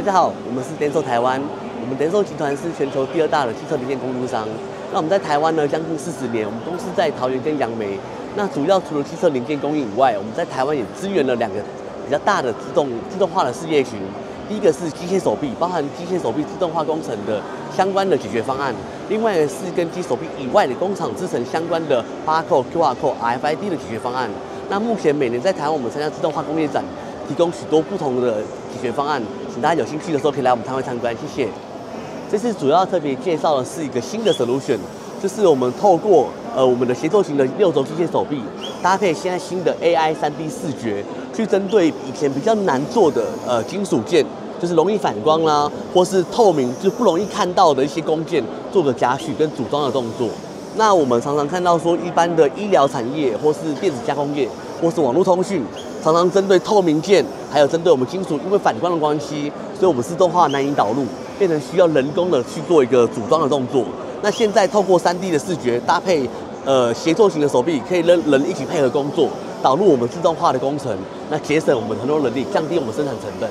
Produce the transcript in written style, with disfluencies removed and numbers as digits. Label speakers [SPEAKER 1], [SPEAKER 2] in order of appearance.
[SPEAKER 1] 大家好，我们是Denso台湾，我们Denso集团是全球第2大的汽车零件供应商。那我们在台湾呢，将近40年，我们公司在桃园跟杨梅。那主要除了汽车零件供应以外，我们在台湾也支援了2个比较大的自动化的事业群。第一个是机械手臂，包含机械手臂自动化工程的相关的解决方案；另外是跟机械手臂以外的工厂制程相关的barcode、QR code、RFID 的解决方案。那目前每年在台湾我们参加自动化工业展，提供许多不同的解决方案，请大家有兴趣的时候可以来我们摊位参观，谢谢。这次主要特别介绍的是一个新的 solution， 就是我们透过我们的协作型的6轴机械手臂，搭配现在新的 AI 3D 视觉，去针对以前比较难做的金属件，就是容易反光啦，或是透明就不容易看到的一些工件，做个夹取跟组装的动作。那我们常常看到说，一般的医疗产业或是电子加工业，或是网络通讯，常常针对透明件，还有针对我们金属因为反光的关系，所以我们自动化难以导入，变成需要人工的去做一个组装的动作。那现在透过3D 的视觉搭配协作型的手臂，可以人一起配合工作，导入我们自动化的工程，那节省我们很多人力，降低我们生产成本。